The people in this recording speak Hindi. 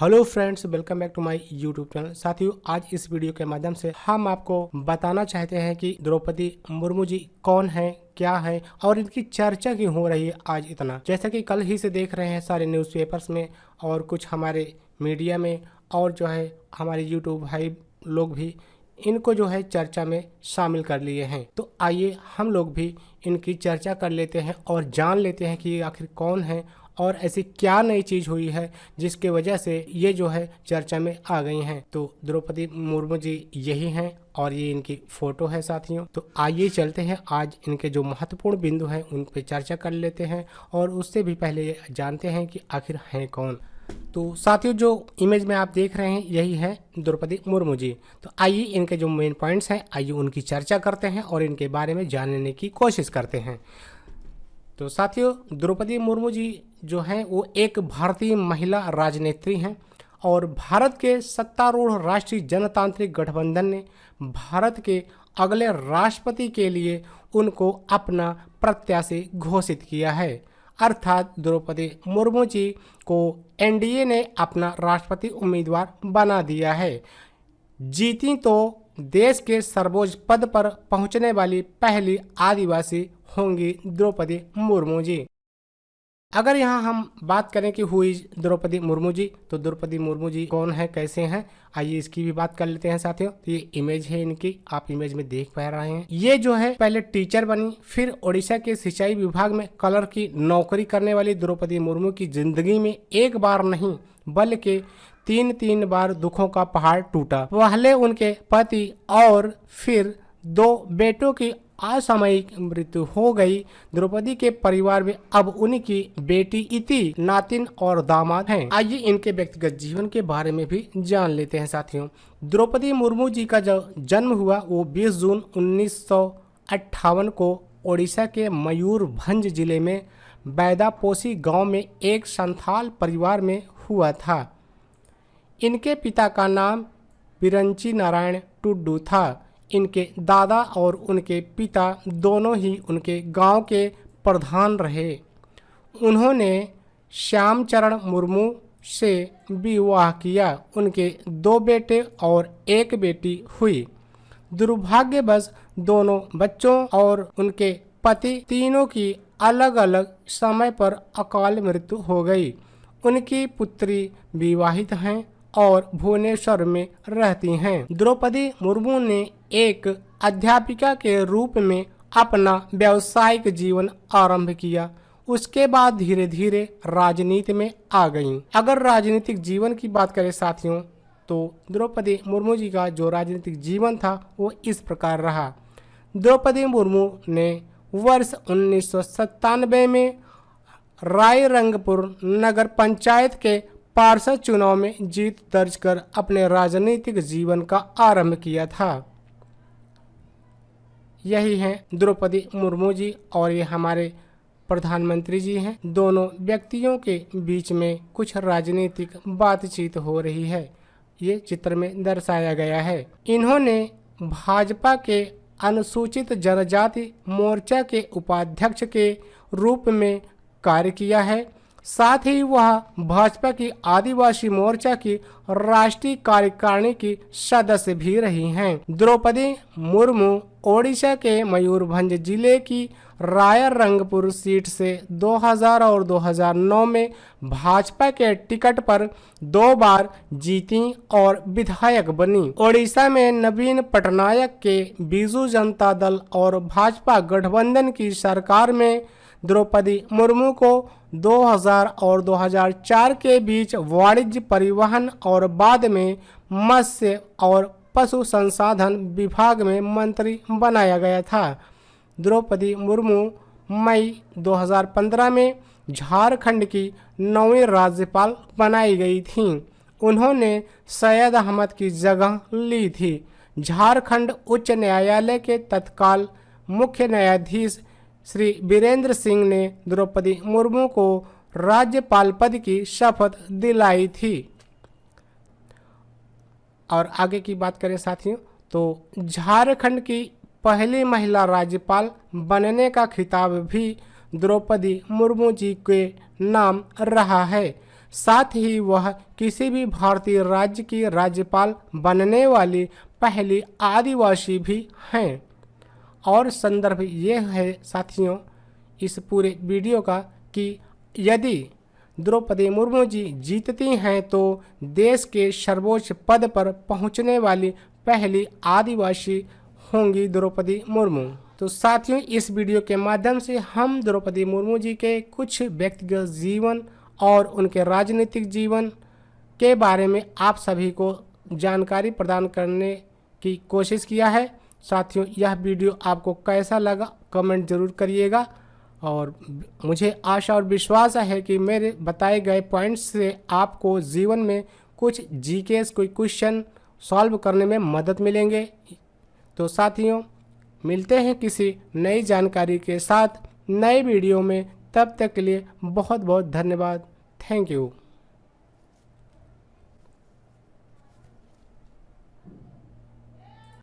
Hello friends, welcome back to my YouTube channel. साथियों, आज इस वीडियो के माध्यम से हम आपको बताना चाहते हैं कि द्रौपदी मुर्मू जी कौन है, क्या है और इनकी चर्चा क्यों हो रही है आज इतना। जैसा कि कल ही से देख रहे हैं सारे न्यूज़पेपर्स में और कुछ हमारे मीडिया में और जो है हमारे यूट्यूब भाई लोग भी इनको जो है चर्चा में शामिल कर लिए हैं। तो आइए हम लोग भी इनकी चर्चा कर लेते हैं और जान लेते हैं कि ये आखिर कौन है और ऐसी क्या नई चीज़ हुई है जिसके वजह से ये जो है चर्चा में आ गई हैं। तो द्रौपदी मुर्मू जी यही हैं और ये इनकी फ़ोटो है साथियों। तो आइए चलते हैं, आज इनके जो महत्वपूर्ण बिंदु हैं उन पे चर्चा कर लेते हैं और उससे भी पहले ये जानते हैं कि आखिर हैं कौन। तो साथियों, जो इमेज में आप देख रहे हैं यही है द्रौपदी मुर्मू जी। तो आइए इनके जो मेन पॉइंट्स हैं आइए उनकी चर्चा करते हैं और इनके बारे में जानने की कोशिश करते हैं। तो साथियों, द्रौपदी मुर्मू जी जो हैं वो एक भारतीय महिला राजनेत्री हैं और भारत के सत्तारूढ़ राष्ट्रीय जनतांत्रिक गठबंधन ने भारत के अगले राष्ट्रपति के लिए उनको अपना प्रत्याशी घोषित किया है। अर्थात द्रौपदी मुर्मू जी को एनडीए ने अपना राष्ट्रपति उम्मीदवार बना दिया है। जीती तो देश के सर्वोच्च पद पर पहुंचने वाली पहली आदिवासी होंगी द्रौपदी मुर्मू जी। अगर यहाँ हम बात करें कि हुई द्रौपदी मुर्मू जी, तो द्रौपदी मुर्मू जी कौन है, कैसे हैं, आइए इसकी भी बात कर लेते हैं साथियों। तो ये इमेज है इनकी, आप इमेज में देख पा रहे हैं। ये जो है पहले टीचर बनी, फिर ओडिशा के सिंचाई विभाग में कलर की नौकरी करने वाली द्रौपदी मुर्मू की जिंदगी में एक बार नहीं बल्कि तीन बार दुखों का पहाड़ टूटा। पहले उनके पति और फिर 2 बेटों की असामयिक मृत्यु हो गई। द्रौपदी के परिवार में अब उनकी बेटी इति, नातिन और दामाद हैं। आइए इनके व्यक्तिगत जीवन के बारे में भी जान लेते हैं साथियों। द्रौपदी मुर्मू जी का जो जन्म हुआ वो 20 जून 1958 को ओडिशा के मयूरभंज जिले में बैदापोसी गांव में एक संथाल परिवार में हुआ था। इनके पिता का नाम बिरंची नारायण टुड्डू था। इनके दादा और उनके पिता दोनों ही उनके गांव के प्रधान रहे। उन्होंने श्यामचरण मुर्मू से विवाह किया। उनके 2 बेटे और 1 बेटी हुई। दुर्भाग्यवश दोनों बच्चों और उनके पति तीनों की अलग अलग समय पर अकाल मृत्यु हो गई। उनकी पुत्री विवाहित हैं और भुवनेश्वर में रहती हैं। द्रौपदी मुर्मू ने एक अध्यापिका के रूप में अपना व्यावसायिक जीवन आरंभ किया। उसके बाद धीरे धीरे राजनीति में आ गईं। अगर राजनीतिक जीवन की बात करें साथियों, तो द्रौपदी मुर्मू जी का जो राजनीतिक जीवन था वो इस प्रकार रहा। द्रौपदी मुर्मू ने वर्ष 1997 में रायरंगपुर नगर पंचायत के पार्षद चुनाव में जीत दर्ज कर अपने राजनीतिक जीवन का आरंभ किया था। यही हैं द्रौपदी मुर्मू जी और ये हमारे प्रधानमंत्री जी हैं। दोनों व्यक्तियों के बीच में कुछ राजनीतिक बातचीत हो रही है, ये चित्र में दर्शाया गया है। इन्होंने भाजपा के अनुसूचित जनजाति मोर्चा के उपाध्यक्ष के रूप में कार्य किया है। साथ ही वह भाजपा की आदिवासी मोर्चा की राष्ट्रीय कार्यकारिणी की सदस्य भी रही हैं। द्रौपदी मुर्मू ओडिशा के मयूरभंज जिले की रायरंगपुर सीट से 2000 और 2009 में भाजपा के टिकट पर 2 बार जीती और विधायक बनी। ओडिशा में नवीन पटनायक के बीजू जनता दल और भाजपा गठबंधन की सरकार में द्रौपदी मुर्मू को 2000 और 2004 के बीच वाणिज्य, परिवहन और बाद में मत्स्य और पशु संसाधन विभाग में मंत्री बनाया गया था। द्रौपदी मुर्मू मई 2015 में झारखंड की 9वीं राज्यपाल बनाई गई थीं। उन्होंने सैयद अहमद की जगह ली थी। झारखंड उच्च न्यायालय के तत्काल मुख्य न्यायाधीश श्री वीरेंद्र सिंह ने द्रौपदी मुर्मू को राज्यपाल पद की शपथ दिलाई थी। और आगे की बात करें साथियों, तो झारखंड की पहली महिला राज्यपाल बनने का खिताब भी द्रौपदी मुर्मू जी के नाम रहा है। साथ ही वह किसी भी भारतीय राज्य की राज्यपाल बनने वाली पहली आदिवासी भी हैं। और संदर्भ ये है साथियों इस पूरे वीडियो का कि यदि द्रौपदी मुर्मू जी जीतती हैं तो देश के सर्वोच्च पद पर पहुंचने वाली पहली आदिवासी होंगी द्रौपदी मुर्मू। तो साथियों इस वीडियो के माध्यम से हम द्रौपदी मुर्मू जी के कुछ व्यक्तिगत जीवन और उनके राजनीतिक जीवन के बारे में आप सभी को जानकारी प्रदान करने की कोशिश किया है। साथियों यह वीडियो आपको कैसा लगा कमेंट जरूर करिएगा और मुझे आशा और विश्वास है कि मेरे बताए गए पॉइंट्स से आपको जीवन में कुछ जीके कोई क्वेश्चन सॉल्व करने में मदद मिलेंगे। तो साथियों मिलते हैं किसी नई जानकारी के साथ नए वीडियो में, तब तक के लिए बहुत बहुत धन्यवाद। Thank you.